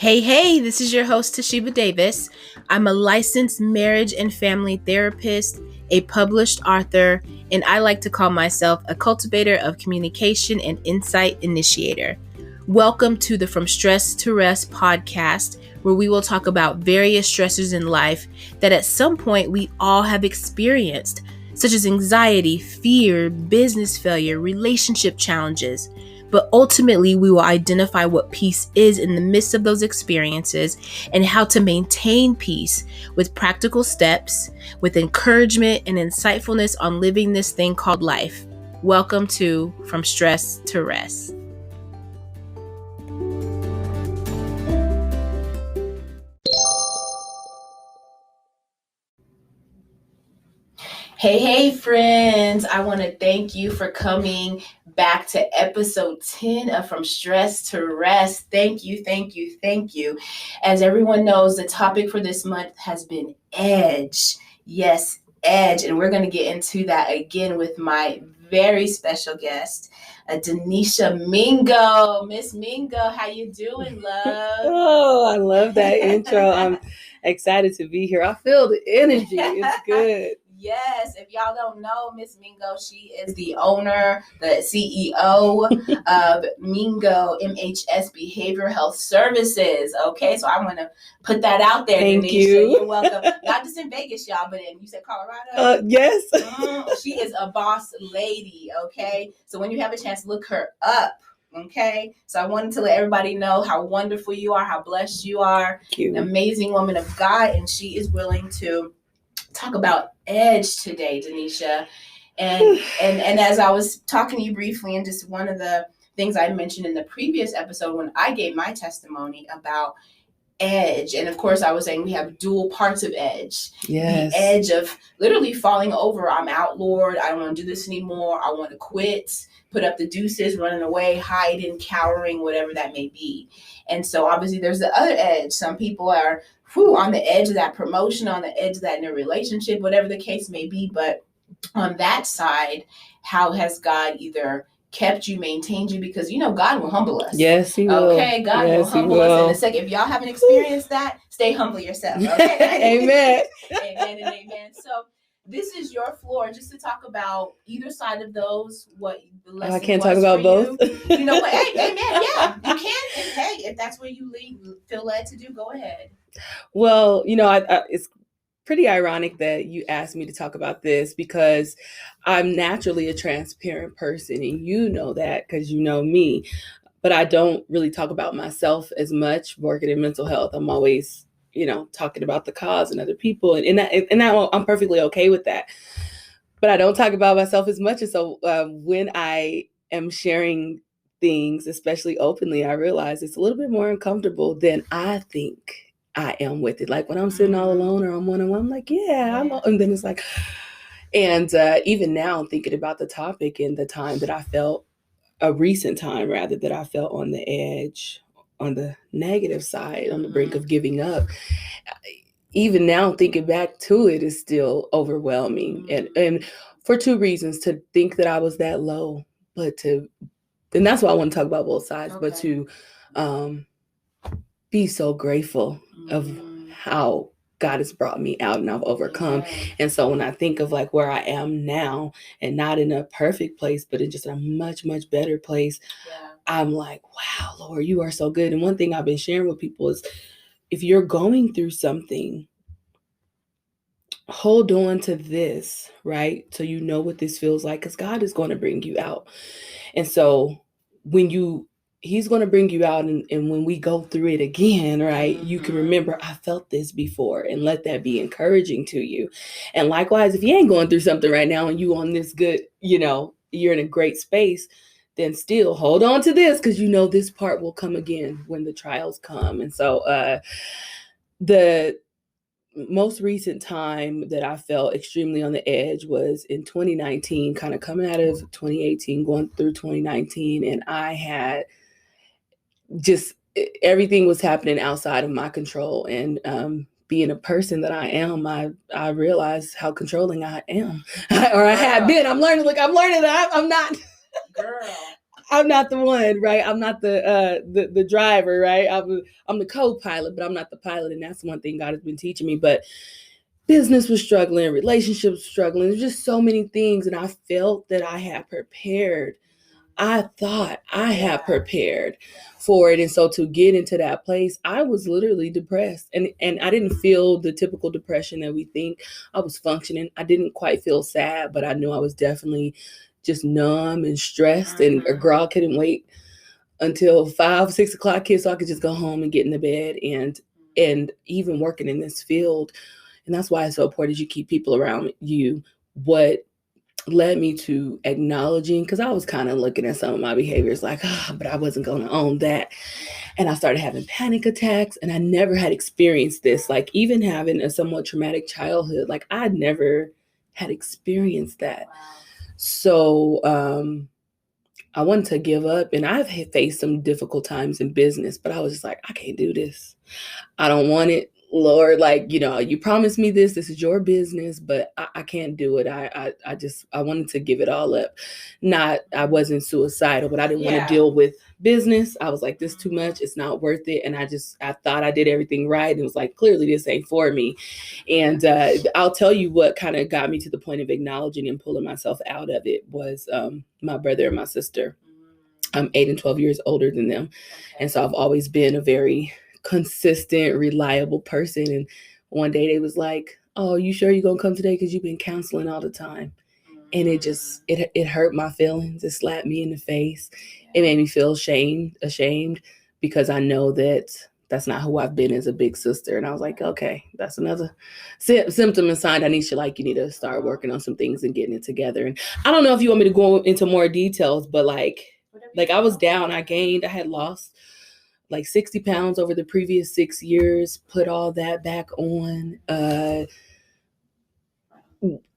Hey, this is your host, Toshiba Davis. I'm a licensed marriage and family therapist, a published author, and I like to call myself a cultivator of communication and insight initiator. Welcome to the From Stress to Rest podcast, where we will talk about various stressors in life that at some point we all have experienced, such as anxiety, fear, business failure, relationship challenges. But ultimately, we will identify what peace is in the midst of those experiences and how to maintain peace with practical steps, with encouragement and insightfulness on living this thing called life. Welcome to From Stress to Rest. Hey, friends. I want to thank you for coming back to episode 10 of From Stress to Rest. Thank you. As everyone knows, the topic for this month has been edge. Yes, edge. And we're going to get into that again with my very special guest, Denisha Mingo. Miss Mingo, how you doing, love? Oh, I love that intro. I'm excited to be here. I feel the energy. It's good. Yes, if y'all don't know Miss Mingo, she is the owner, the CEO of Mingo MHS Behavioral Health Services. Okay, so I want to put that out there. Thank Denisha. you. You're welcome. Not just in Vegas, y'all, but you said Colorado? Yes. She is a boss lady, okay? So when you have a chance, look her up. Okay, so I wanted to let everybody know how wonderful you are, how blessed you are. Thank you. An amazing woman of God, and she is willing to talk about edge today, Denisha. And as I was talking to you briefly, and just one of the things I mentioned in the previous episode when I gave my testimony about edge, and of course I was saying we have dual parts of edge. Yes. The edge of literally falling over. I'm out, Lord. I don't want to do this anymore. I want to quit, put up the deuces, running away, hiding, cowering, whatever that may be. And so obviously there's the other edge. Some people are on the edge of that promotion, on the edge of that new relationship, whatever the case may be. But on that side, how has God either kept you, maintained you? Because God will humble us. Yes, He will. Okay, God will humble us in a second. If y'all haven't experienced that, stay humble yourself. Okay. Amen. Amen and amen. So this is your floor, just to talk about either side of those. What the lesson I can't was talk about for both. You know what? Hey, amen. Yeah, you can. And hey, if that's where you feel led to do, go ahead. Well, it's pretty ironic that you asked me to talk about this because I'm naturally a transparent person, and you know that because you know me. But I don't really talk about myself as much working in mental health. I'm always, talking about the cause and other people. And I'm perfectly okay with that. But I don't talk about myself as much. And so when I am sharing things, especially openly, I realize it's a little bit more uncomfortable than I think I am with it. Like when I'm sitting all alone or I'm one-on-one, I'm like, and then it's like, and even now thinking about the topic and the time that I felt, a recent time rather, that I felt on the edge, on the negative side, on the brink of giving up. Even now thinking back to it is still overwhelming. And for two reasons: to think that I was that low, and that's why I want to talk about both sides, but to be so grateful of how God has brought me out and I've overcome. And so when I think of like where I am now, and not in a perfect place, but in just a much, much better place, I'm like, wow, Lord, you are so good. And one thing I've been sharing with people is, if you're going through something, hold on to this, right? So you know what this feels like, because God is going to bring you out. And so He's going to bring you out. And when we go through it again, right, you can remember, I felt this before, and let that be encouraging to you. And likewise, if you ain't going through something right now and you on this good, you're in a great space, then still hold on to this, because this part will come again when the trials come. And so the most recent time that I felt extremely on the edge was in 2019, kind of coming out of 2018, going through 2019. And I had just, everything was happening outside of my control. And being a person that I am, I realized how controlling I am, or I had been. I'm learning that I'm not. Girl. I'm not the one, right? I'm not the driver, right? I'm the co-pilot, but I'm not the pilot, and that's one thing God has been teaching me. But business was struggling, relationships struggling. There's just so many things, and I felt that I had prepared. I thought I had prepared for it. And so to get into that place, I was literally depressed. And I didn't feel the typical depression that we think. I was functioning. I didn't quite feel sad, but I knew I was definitely just numb and stressed. And a girl couldn't wait until 5, 6 o'clock hit so I could just go home and get in the bed. And even working in this field, and that's why it's so important you keep people around you. What led me to acknowledging, because I was kind of looking at some of my behaviors like, but I wasn't going to own that. And I started having panic attacks, and I never had experienced this. Like, even having a somewhat traumatic childhood, like I'd never had experienced that. So I wanted to give up, and I've faced some difficult times in business, but I was just like, I can't do this. I don't want it. Lord, like, you promised me this is your business, but I can't do it. I wanted to give it all up. I wasn't suicidal, but I didn't want to deal with business. I was like, this too much. It's not worth it. And I thought I did everything right. And it was like, clearly this ain't for me. And I'll tell you what kind of got me to the point of acknowledging and pulling myself out of it was my brother and my sister. I'm 8 and 12 years older than them. And so I've always been a very consistent, reliable person. And one day they was like, oh, you sure you're gonna come today? Because you've been counseling all the time. And it hurt my feelings. It slapped me in the face. It made me feel ashamed, because I know that's not who I've been as a big sister. And I was like, okay, that's another symptom and sign. You need to start working on some things and getting it together. And I don't know if you want me to go into more details, but like I was down, I had lost like 60 pounds over the previous 6 years, put all that back on.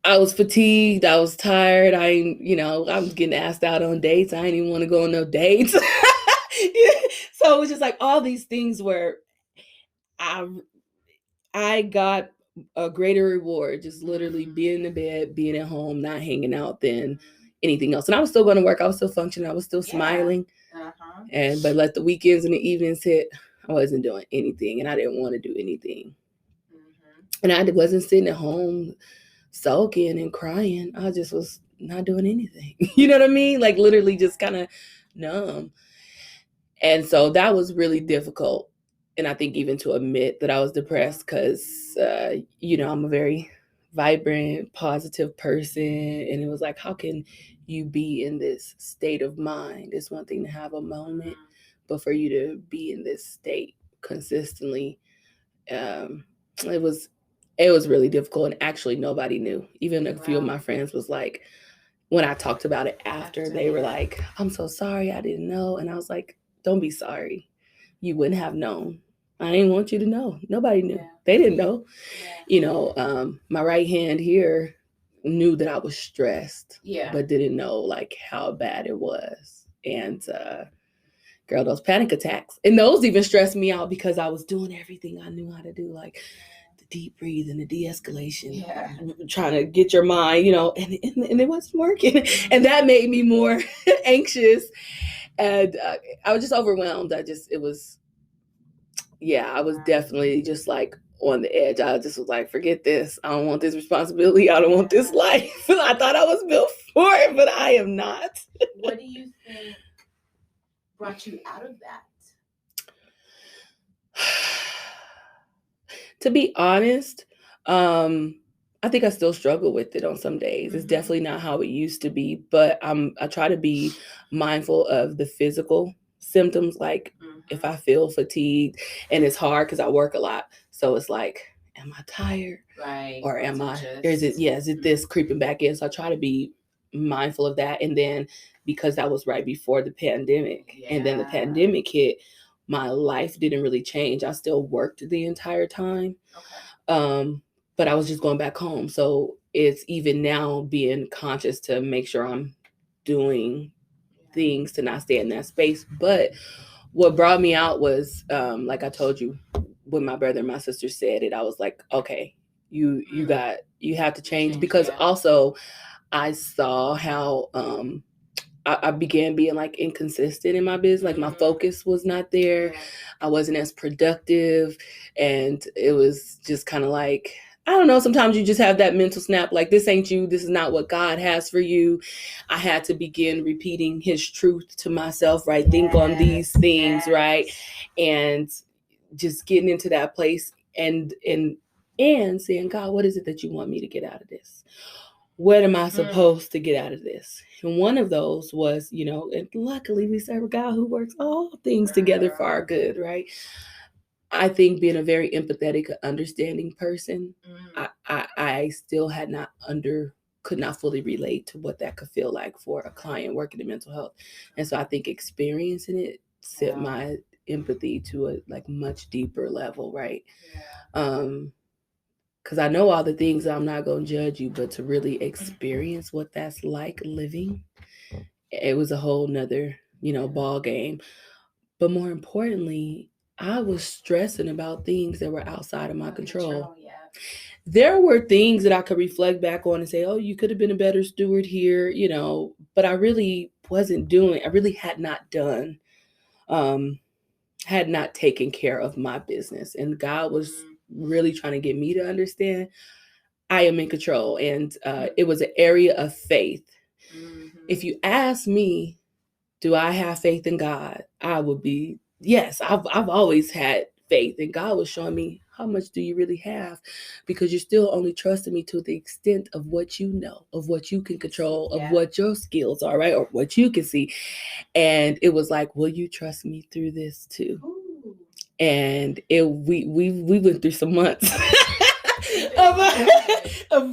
I was fatigued. I was tired. I was getting asked out on dates. I didn't even want to go on no dates. So it was just like all these things where I got a greater reward, just literally being in the bed, being at home, not hanging out than anything else. And I was still going to work. I was still functioning. I was still smiling. But let the weekends and the evenings hit, I wasn't doing anything, and I didn't want to do anything. And I wasn't sitting at home sulking and crying. I just was not doing anything. You know what I mean? Like literally just kind of numb. And so that was really difficult. And I think even to admit that I was depressed, because, I'm a very vibrant, positive person. And it was like, how can you be in this state of mind? It's one thing to have a moment, but for you to be in this state consistently, it was really difficult. And actually nobody knew. Even a few of my friends was like, when I talked about it after, they were like, I'm so sorry, I didn't know. And I was like, don't be sorry. You wouldn't have known. I didn't want you to know. Nobody knew. They didn't know. My right hand here knew that I was stressed, but didn't know like how bad it was. And girl, those panic attacks, and those even stressed me out, because I was doing everything I knew how to do, like the deep breathing, the de-escalation, trying to get your mind, and it wasn't working. And that made me more anxious. And I was just overwhelmed. I was definitely just like on the edge. I just was like, forget this. I don't want this responsibility. I don't want this life. I thought I was built for it, but I am not. What do you think brought you out of that? To be honest, I think I still struggle with it on some days. It's definitely not how it used to be, but I try to be mindful of the physical symptoms. Like if I feel fatigued, and it's hard because I work a lot. So it's like, am I tired? Right. Or is it this creeping back in? So I try to be mindful of that. And then because that was right before the pandemic, and then the pandemic hit, my life didn't really change. I still worked the entire time. Okay. But I was just going back home. So it's even now being conscious to make sure I'm doing things to not stay in that space. But what brought me out was, like I told you, when my brother and my sister said it, I was like, okay, you have to change. Because also I saw how I began being like inconsistent in my business. Like my focus was not there. I wasn't as productive. And it was just kind of like, I don't know, sometimes you just have that mental snap, like, this ain't you. This is not what God has for you. I had to begin repeating his truth to myself, right? Think on these things, right? And just getting into that place and saying, God, what is it that you want me to get out of this? What am I supposed to get out of this? And one of those was, and luckily we serve a God who works all things together for our good, right? I think being a very empathetic, understanding person, I still could not fully relate to what that could feel like for a client working in mental health. And so I think experiencing it set my empathy to a like much deeper level, right? Because I know all the things, I'm not going to judge you, but to really experience what that's like living, it was a whole nother, ball game. But more importantly, I was stressing about things that were outside of my control. There were things that I could reflect back on and say, oh, you could have been a better steward here, but I really wasn't doing, I really had not done, had not taken care of my business. And God was really trying to get me to understand I am in control. And it was an area of faith. If you ask me, do I have faith in God? I would be, yes, I've always had faith. And God was showing me, how much do you really have? Because you're still only trusting me to the extent of what you know, of what you can control, of what your skills are, right? Or what you can see. And it was like, will you trust me through this too? Ooh. And we went through some months of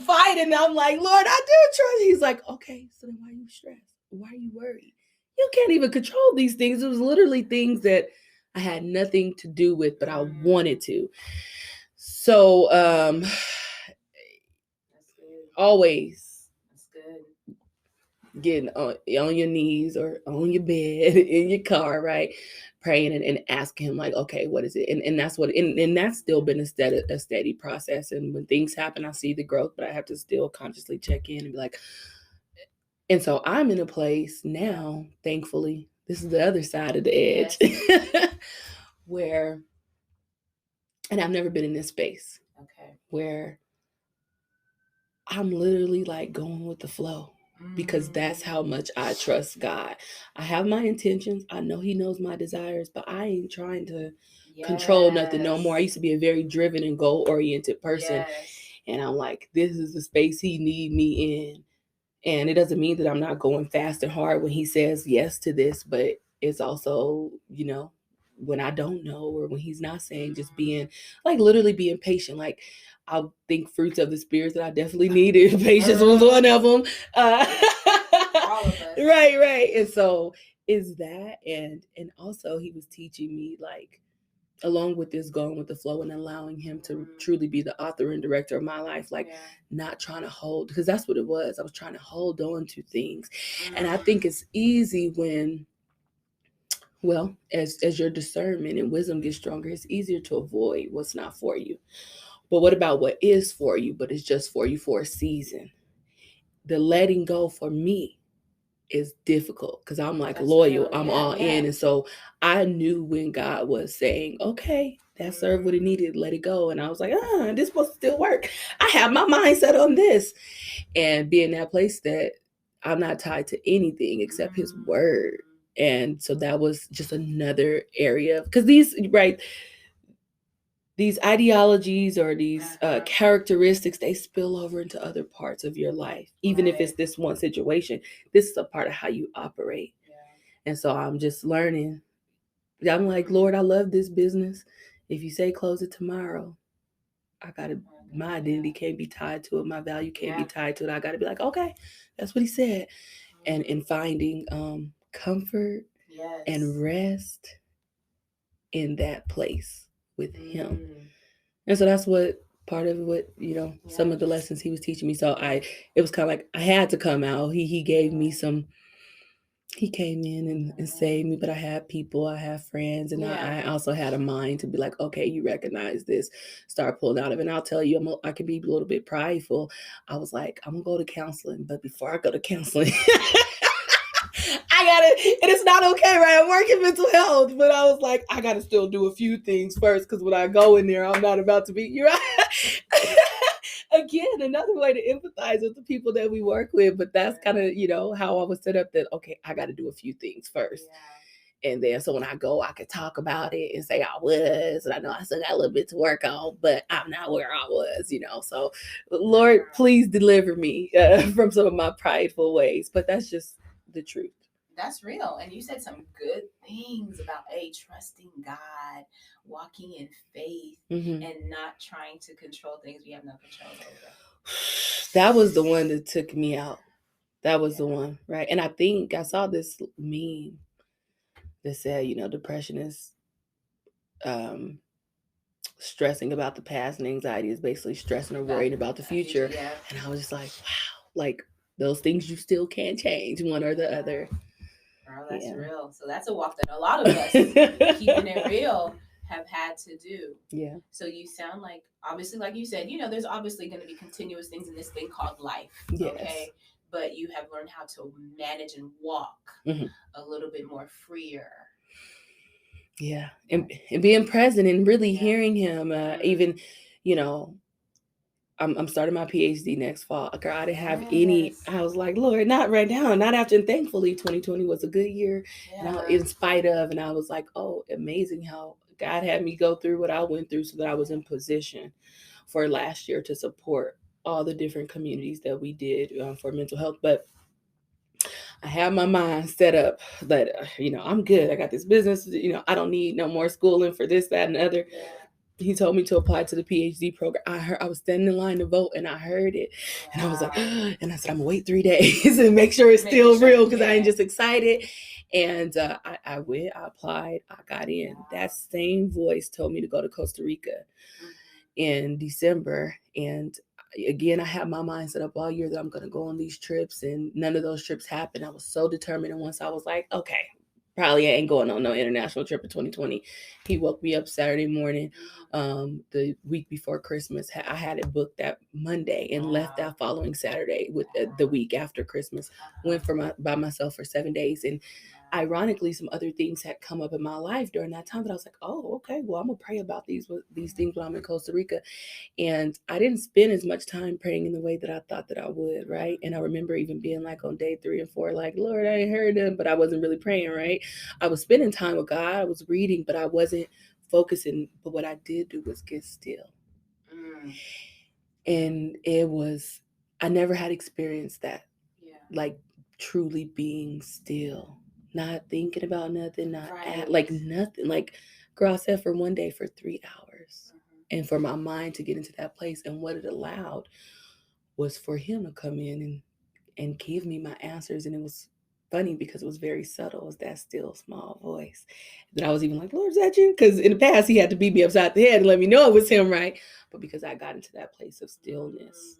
fighting. I'm like, Lord, I do trust. He's like, okay, so then why are you stressed? Why are you worried? You can't even control these things. It was literally things that I had nothing to do with, but I wanted to. So always getting on your knees or on your bed in your car, right? Praying and asking him, like, okay, what is it? And that's what, and that's still been a steady process. And when things happen, I see the growth, but I have to still consciously check in and be like, and so I'm in a place now, thankfully, this is the other side of the edge, where, and I've never been in this space, where I'm literally like going with the flow. Because that's how much I trust God. I have my intentions. I know he knows my desires, but I ain't trying to control nothing no more. I used to be a very driven and goal-oriented person. And I'm like, this is the space he need me in. And it doesn't mean that I'm not going fast and hard when he says yes to this, but it's also, when I don't know, or when he's not saying, just being like literally being patient. Like, I think fruits of the spirit that I definitely needed. Patience was one of them. All of us. Right. And so is that, and also he was teaching me, like, along with this, going with the flow and allowing him to truly be the author and director of my life, like, not trying to hold, because that's what it was. I was trying to hold on to things. And I think it's easy when, well, as your discernment and wisdom gets stronger, it's easier to avoid what's not for you. But what about what is for you, but it's just for you for a season? The letting go for me is difficult, because I'm like, that's loyal, real. I'm all in. And so I knew when God was saying, okay, that served what it needed, let it go. And I was like, this supposed to still work. I have my mindset on this. And be in that place that I'm not tied to anything except his word. And so that was just another area, because these ideologies or these characteristics, they spill over into other parts of your life. Even if it's this one situation, this is a part of how you operate. And so I'm just learning. I'm like, Lord, I love this business. If you say close it tomorrow, my identity can't be tied to it. My value can't be tied to it. I got to be like, okay, that's what he said. And in finding comfort and rest in that place with him. And so that's what part of what, some of the lessons he was teaching me. So it was kind of like I had to come out. He gave me he came in and saved me, but I have people, I have friends, and I also had a mind to be like, okay, you recognize this, start pulling out of it. And I'll tell you, I can be a little bit prideful. I was like, I'm gonna go to counseling, but before I go to counseling, And it's not okay, right? I'm working mental health, but I was like, I got to still do a few things first because when I go in there, I'm not about to be, you're right. Again, another way to empathize with the people that we work with. But that's kind of, how I was set up that, okay, I got to do a few things first. Yeah. And then so when I go, I could talk about it and say I was, and I know I still got a little bit to work on, but I'm not where I was, So Lord, please deliver me from some of my prideful ways. But that's just the truth. That's real. And you said some good things about trusting God, walking in faith, and not trying to control things we have no control over. That was the one that took me out. That was the one, right? And I think I saw this meme that said, depression is stressing about the past, and anxiety is basically stressing or worrying about the future. Yeah. And I was just like, wow, like those things you still can't change, one or the other. Girl, that's real. So that's a walk that a lot of us, keeping it real, have had to do. Yeah. So you sound like, obviously, like you said, there's obviously going to be continuous things in this thing called life. Yes. Okay. But you have learned how to manage and walk a little bit more freer. Yeah. And being present and really hearing him, even, I'm starting my PhD next fall. Girl, I didn't have any. I was like, Lord, not right now, not after. And thankfully, 2020 was a good year. Yeah. And in spite of, and I was like, oh, amazing how God had me go through what I went through so that I was in position for last year to support all the different communities that we did for mental health. But I have my mind set up that, I'm good. I got this business. I don't need no more schooling for this, that, and the other. Yeah. He told me to apply to the PhD program. I was standing in line to vote and I heard it. Wow. And I was like, and I said, I'm gonna wait 3 days and make sure it's still real because I ain't just excited. And I went, I applied, I got in. Wow. That same voice told me to go to Costa Rica in December. And again, I had my mind set up all year that I'm going to go on these trips, and none of those trips happened. I was so determined. And once I was like, okay, probably ain't going on no international trip in 2020. He woke me up Saturday morning, the week before Christmas. I had it booked that Monday and left that following Saturday with the week after Christmas. Went by myself for 7 days. And ironically, some other things had come up in my life during that time that I was like, oh, okay, well, I'm gonna pray about these things when I'm in Costa Rica. And I didn't spend as much time praying in the way that I thought that I would, right? And I remember even being like on day 3 and 4, like, Lord, I ain't heard him, but I wasn't really praying, right? I was spending time with God, I was reading, but I wasn't focusing. But what I did do was get still. And I never had experienced that. Yeah. Like truly being still, not thinking about nothing, not like nothing. Like girl, I said for one day for 3 hours. And for my mind to get into that place. And what it allowed was for him to come in and give me my answers. And it was funny because it was very subtle. It was that still small voice. That I was even like, Lord, is that you? Because in the past, he had to beat me upside the head and let me know it was him, right? But because I got into that place of stillness,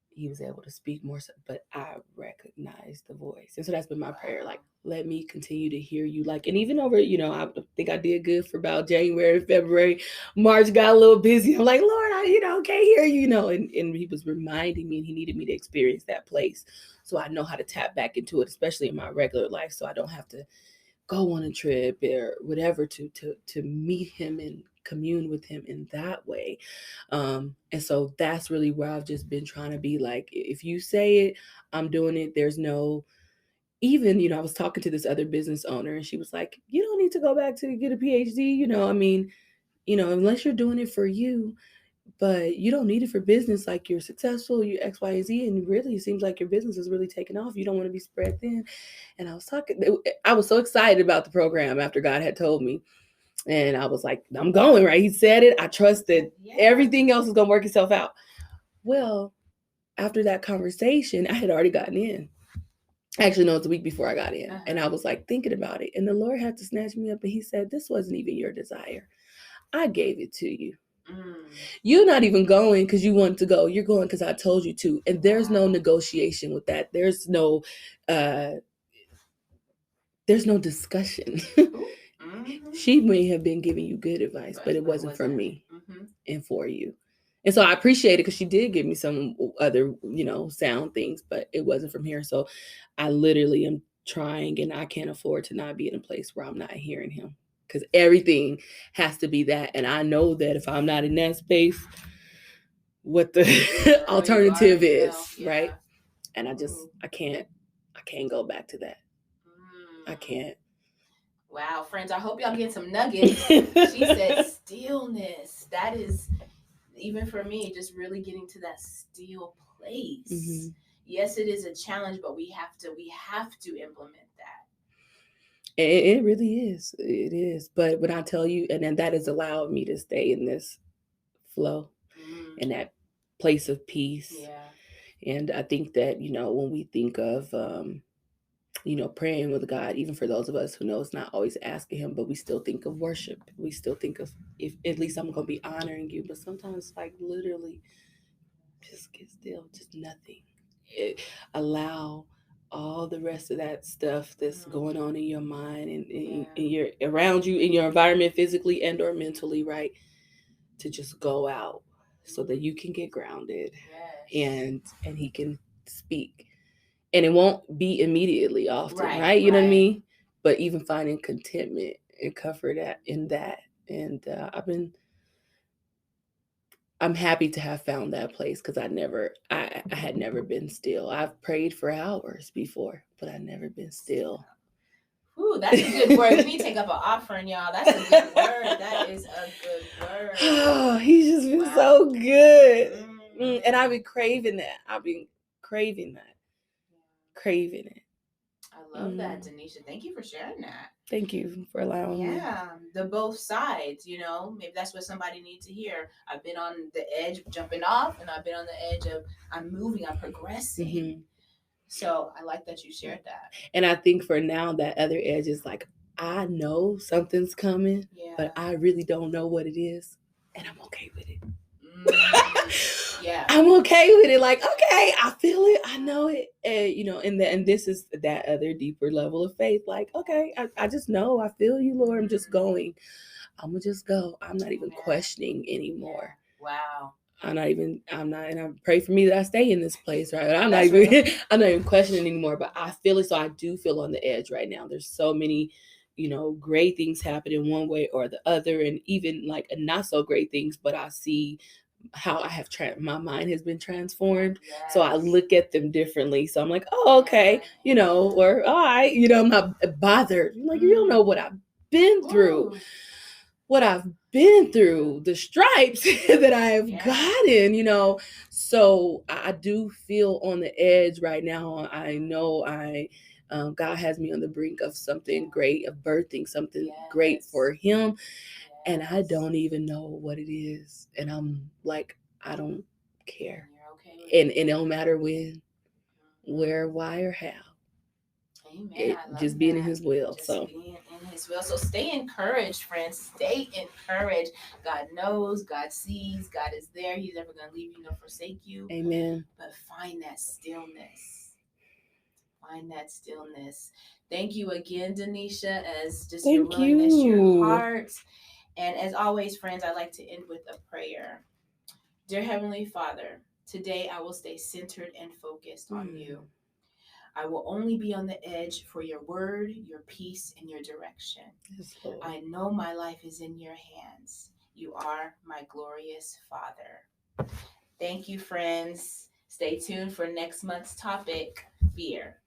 he was able to speak more, but I recognized the voice. And so that's been my prayer. Like, let me continue to hear you. Like, and even over, I think I did good for about January, February, March got a little busy. I'm like, Lord, I, can't hear you, and he was reminding me and he needed me to experience that place. So I know how to tap back into it, especially in my regular life. So I don't have to go on a trip or whatever to meet him and commune with him in that way. And so that's really where I've just been trying to be like, if you say it, I'm doing it. There's no, even, I was talking to this other business owner and she was like, you don't need to go back to get a PhD. Unless you're doing it for you, but you don't need it for business. Like you're successful, you X, Y, Z, and really it seems like your business is really taking off. You don't want to be spread thin. And I was so excited about the program after God had told me. And I was like, I'm going, right? He said it. I trust that everything else is going to work itself out. Well, after that conversation, I had already gotten in. Actually, no, it's a week before I got in. And I was like thinking about it. And the Lord had to snatch me up. And he said, this wasn't even your desire. I gave it to you. You're not even going because you want to go. You're going because I told you to. And there's no negotiation with that. There's no discussion. She may have been giving you good advice, but it wasn't from me and for you. And so I appreciate it because she did give me some other, sound things, but it wasn't from here. So I literally am trying, and I can't afford to not be in a place where I'm not hearing him, because everything has to be that. And I know that if I'm not in that space, what the Girl, alternative is, yeah. right? And Ooh. I can't go back to that. I Mm. can't. Wow, friends, I hope y'all getting some nuggets. She said stillness. That is, even for me, just really getting to that still place. Mhm. Yes, it is a challenge, but we have to implement that. It really is. It is. But when I tell you, and then that has allowed me to stay in this flow, in that place of peace. Yeah. And I think that, when we think of, praying with God, even for those of us who know it's not always asking Him, but we still think of worship. We still think of, if at least I'm going to be honoring you. But sometimes, like, literally, just get still, just nothing. Allow all the rest of that stuff that's going on in your mind and in your around you, in your environment, physically and or mentally, right, to just go out so that you can get grounded. Yes. And He can speak. And it won't be immediately often, right? You know what I Right. mean? But even finding contentment and comfort in that. And I'm happy to have found that place, because I had never been still. I've prayed for hours before, but I've never been still. Ooh, that's a good word. We need to take up an offering, y'all. That's a good word. That is a good word. Oh, He's just been Wow. so good. And I've been craving that. Craving it. I love that, Denisha. Thank you for sharing that. Thank you for allowing me. Yeah, the both sides, maybe that's what somebody needs to hear. I've been on the edge of jumping off, and I've been on the edge of I'm moving, I'm progressing. Mhm. So I like that you shared that. And I think for now, that other edge is like, I know something's coming, but I really don't know what it is. And I'm okay with it. Yeah. I'm okay with it. Like, okay, I feel it. I know it. And this is that other deeper level of faith. Like, okay, I just know. I feel you, Lord. I'm just going. I'm going to just go. I'm not even questioning anymore. Wow. I'm not, and I pray for me that I stay in this place, right? I'm not even questioning anymore, but I feel it. So I do feel on the edge right now. There's so many, great things happening one way or the other, and even like not so great things, but I see how I have my mind has been transformed. Yes. So I look at them differently. So I'm like, oh, okay, or all right, I'm not bothered. Like, you don't know what I've been through. Ooh. What I've been through, the stripes that I have gotten, So I do feel on the edge right now. I know God has me on the brink of something great, of birthing something great for Him. And I don't even know what it is. And I'm like, I don't care. And it don't matter when, where, why, or how. Amen. Just being in His will. Being in His will. So stay encouraged, friends. Stay encouraged. God knows, God sees, God is there. He's never going to leave you nor forsake you. Amen. But find that stillness. Find that stillness. Thank you again, Denisha, as just your willingness, your heart. And as always, friends, I like to end with a prayer. Dear Heavenly Father, today I will stay centered and focused on you. I will only be on the edge for your word, your peace, and your direction. Yes, I know my life is in your hands. You are my glorious Father. Thank you, friends. Stay tuned for next month's topic, fear.